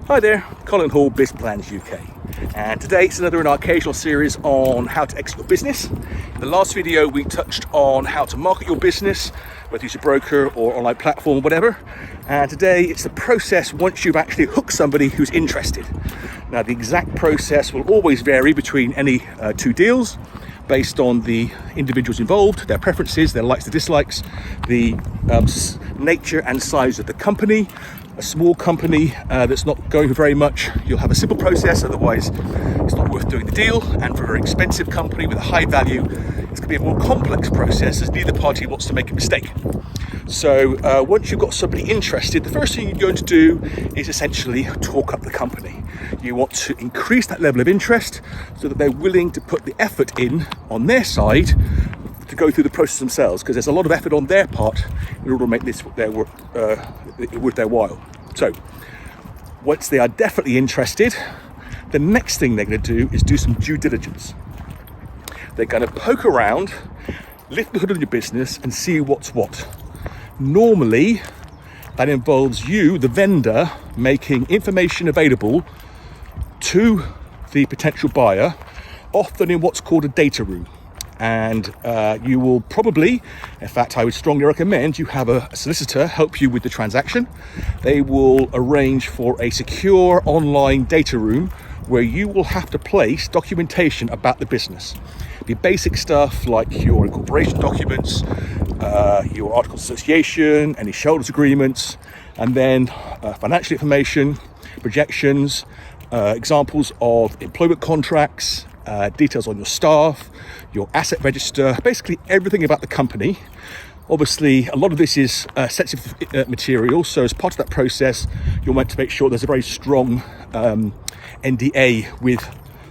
Hi there, Colin Hall, Business Plans UK. And today it's another in our occasional series on how to exit your business. In the last video we touched on how to market your business, whether it's a broker or online platform or whatever. And today it's the process once you've actually hooked somebody who's interested. Now the exact process will always vary between any two deals based on the individuals involved, their preferences, their likes and dislikes, the nature and size of the company. A small company that's not going for very much, you'll have a simple process, otherwise it's not worth doing the deal. And for a very expensive company with a high value, it's going to be a more complex process as neither party wants to make a mistake. So once you've got somebody interested, the first thing you're going to do is essentially talk up the company. You want to increase that level of interest so that they're willing to put the effort in on their side to go through the process themselves, because there's a lot of effort on their part in order to make this worth their while. So once they are definitely interested, the next thing they're going to do is do some due diligence. They're going to poke around, lift the hood of your business and see what's what. Normally that involves you, the vendor, making information available to the potential buyer, often in what's called a data room. And you will probably, in fact I would strongly recommend you have a solicitor help you with the transaction. They will arrange for a secure online data room where you will have to place documentation about the business. The basic stuff like your incorporation documents, your articles of association, any shareholders agreements, and then financial information, projections, examples of employment contracts, details on your staff, your asset register, basically everything about the company. Obviously, a lot of this is sensitive material, so as part of that process, you'll want to make sure there's a very strong NDA with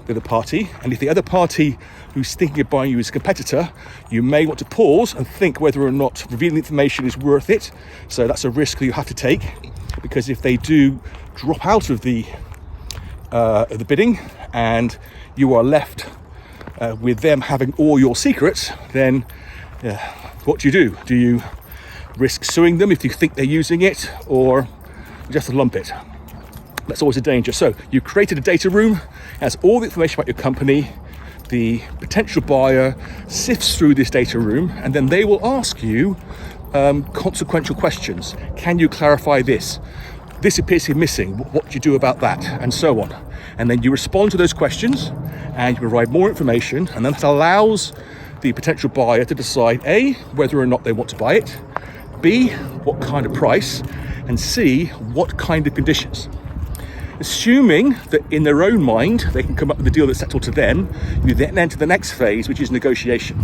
the other party. And if the other party who's thinking of buying you is a competitor, you may want to pause and think whether or not revealing information is worth it. So that's a risk that you have to take, because if they do drop out of the bidding and you are left with them having all your secrets, then what do? Do you risk suing them if you think they're using it, or just lump it? That's always a danger. So you've created a data room, has all the information about your company. The potential buyer sifts through this data room and then they will ask you consequential questions. Can you clarify this? This appears to be missing. What do you do about that? And so on. And then you respond to those questions and you provide more information, and then that allows the potential buyer to decide A, whether or not they want to buy it, B, what kind of price, and C, what kind of conditions. Assuming that in their own mind they can come up with a deal that's settled to them, you then enter the next phase, which is negotiation,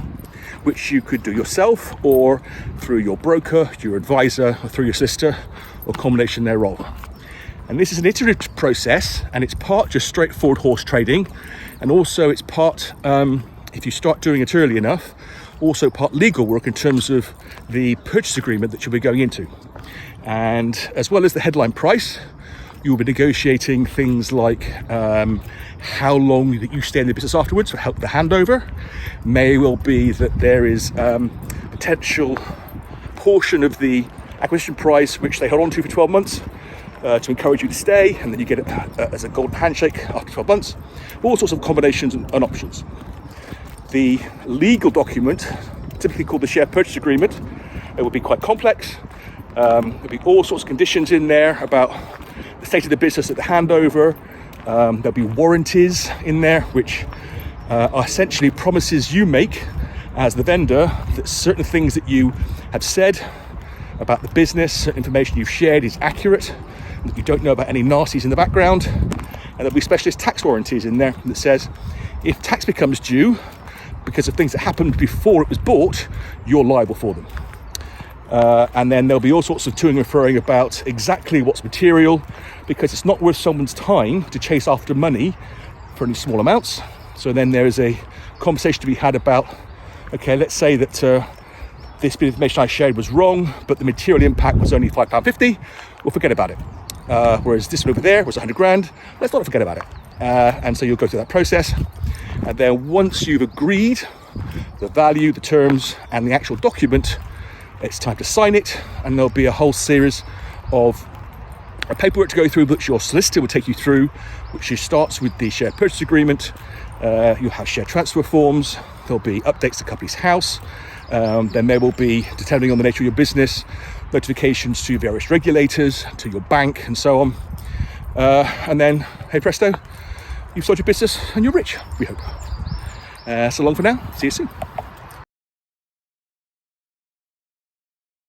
which you could do yourself or through your broker, your advisor, or through your solicitor, or combination thereof. And this is an iterative process, and it's part just straightforward horse trading, and also it's part, if you start doing it early enough, also part legal work in terms of the purchase agreement that you'll be going into. And as well as the headline price, you'll be negotiating things like how long that you stay in the business afterwards for help the handover. May well be that there is potential portion of the acquisition price which they hold on to for 12 months to encourage you to stay, and then you get it as a golden handshake after 12 months. All sorts of combinations and options. The legal document, typically called the share purchase agreement, it will be quite complex. There'll be all sorts of conditions in there about the state of the business at the handover. There'll be warranties in there, which are essentially promises you make as the vendor that certain things that you have said about the business, certain information you've shared is accurate, that you don't know about any nasties in the background. And there'll be specialist tax warranties in there that says if tax becomes due because of things that happened before it was bought, you're liable for them. And then there'll be all sorts of toing and froing about exactly what's material, because it's not worth someone's time to chase after money for any small amounts. So then there is a conversation to be had about, okay, let's say that this bit of information I shared was wrong, but the material impact was only £5.50, we'll forget about it. Whereas this one over there was 100 grand, let's not forget about it. And so you'll go through that process. And then once you've agreed the value, the terms, and the actual document, it's time to sign it, and there'll be a whole series of paperwork to go through, which your solicitor will take you through, which starts with the share purchase agreement. You'll have share transfer forms. There'll be updates to the company's house. Then there will be, depending on the nature of your business, notifications to various regulators, to your bank, and so on. And then, hey presto, you've sold your business and you're rich, we hope. So long for now. See you soon.